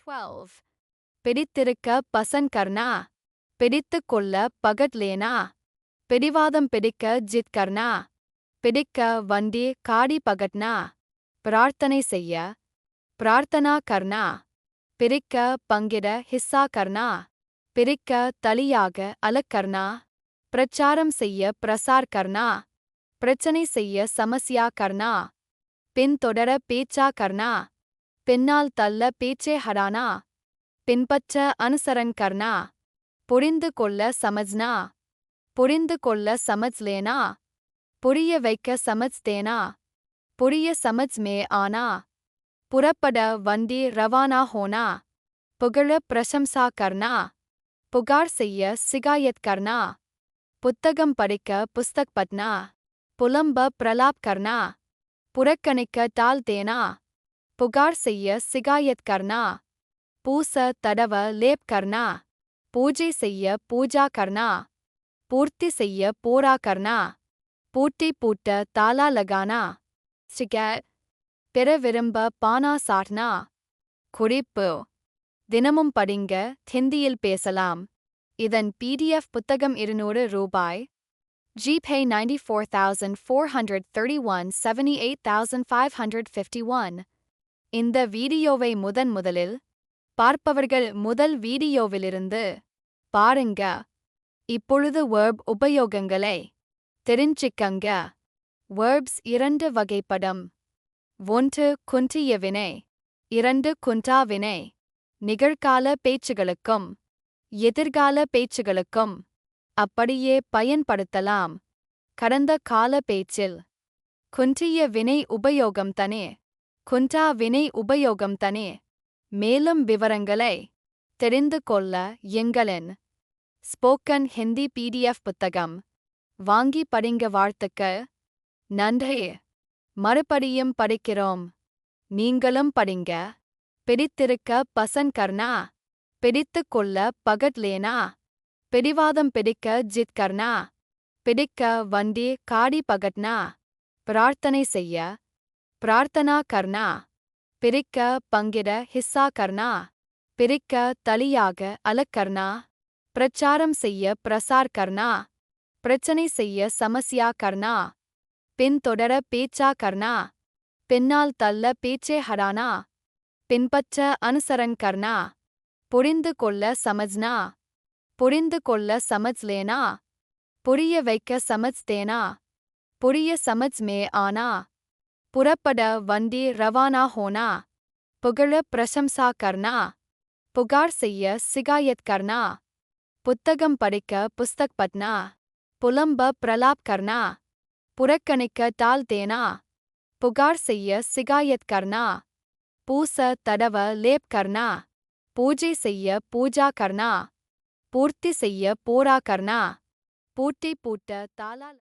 12. பிடித்திருக்க பசந்த் கர்னா, பிடித்துக் கொள்ள பகட் லேனா, பிடிவாதம் பிடிக்க ஜித் கர்னா, பிடிக்க வண்டி காடி பகட்னா, பிரார்த்தனை செய்ய பிரார்த்தனா கர்னா, பிரிக்க பங்கிட ஹிஸ்ஸா கர்னா, பிரிக்க தலியாக அலக் கர்னா, பிரச்சாரம் செய்ய பிரசார் கர்னா, பிரச்சனை செய்ய சமஸ்யா கர்னா, பின்தொடர பேச்சா கர்னா, பின்னால் தள்ள பேச்சே ஹடானா, பின்பற்ற அனுசரன் கர்னா, புரிந்து கொள்ள சமஜ்னா, புரிந்து கொள்ள சமஜ் லேனா, புரிய வைக்க சமஜ் தேனா, புரிய சமஜ் மே ஆனா, புறப்பட வண்டி ரவானா ஹோனா, புகழ பிரசம்சா கர்னா, புகார் செய்ய சிகாயத் கர்னா, புத்தகம் படிக்க புஸ்தக் பட்னா, புலம்ப பிரலாப் கர்னா, புறக்கணிக்க டால் தேனா, புகார் செய்ய சிகாயத் கர்னா, பூச தடவ லேப் கர்னா, பூஜை செய்ய பூஜா கர்னா, பூர்த்தி செய்ய போரா கர்னா, பூட்டி பூட்ட தாலா லகானா, சிகர் பெற விரும்ப பானா சாட்னா. குறிப்பு: தினமும் படிங்க, ஹிந்தியில் பேசலாம். இதன் PDF புத்தகம் 200 ரூபாய். GPay 94,431 78,551. இந்த வீடியோவை முதலில் பார்ப்பவர்கள் முதல் வீடியோவிலிருந்து பாருங்க. இப்பொழுது வெர்ப் உபயோகங்களை தெரிஞ்சிக்கங்க. வெர்ப்ஸ் 2 வகைப்படும். 1. குன்றிய வினை. 2. குன்றா வினை. நிகழ்கால பேச்சுகளுக்கும் எதிர்கால பேச்சுகளுக்கும் அப்படியே பயன்படுத்தலாம். கடந்த கால பேச்சில் குன்றிய வினை உபயோகம் தனே, குன்றா வினை உபயோகம் தனே. மேலும் விவரங்களை தெரிந்து கொள்ள எங்களின் ஸ்போக்கன் ஹிந்தி PDF புத்தகம் வாங்கி படிங்க. வாழ்த்துக்கள். நன்றி. மறுபடியும் படிக்கிறோம். நீங்களும் படிங்க. பிடித்திருக்க பசந்த் கர்னா, பிடித்துக் கொள்ள பகட் லேனா, பிடிவாதம் பிடிக்க ஜித் கர்னா, பிடிக்க வண்டி காடி பகட்னா, பிரார்த்தனை செய்ய பிரார்த்தனா கர்னா, பிரிக்க பங்கிட ஹிஸ்ஸா கர்னா, பிரிக்க தலியாக அலக் கர்னா, பிரச்சாரம் செய்ய பிரசார் கர்னா, பிரச்சனை செய்ய சமஸ்யா கர்னா, பின்தொடர பேச்சா கர்னா, பின்னால் தள்ள பேச்சே ஹடானா, பின்பற்ற அனுசரன் கர்னா, புரிந்து கொள்ள சமஜ்னா, புரிந்து கொள்ள சமஜ் லேனா, புரிய வைக்க சமஜ் தேனா, புரிய சமஜ் மே ஆனா, புறப்பட வண்டி ரவானா ஹோனா, புகழ பிரசம்சா கர்னா, புகார் செய்ய சிகாயத் கர்னா, புத்தகம் படிக்க புஸ்தக் பட்னா, புலம்ப பிரலாப் கர்னா, புறக்கணிக்க டால் தேனா, புகார் செய்ய சிகாயத் கர்னா, பூச தடவ லேப் கர்னா, பூஜை செய்ய பூஜா கர்னா, பூர்த்தி செய்ய போரா கர்னா, பூட்டி பூட்ட தாலா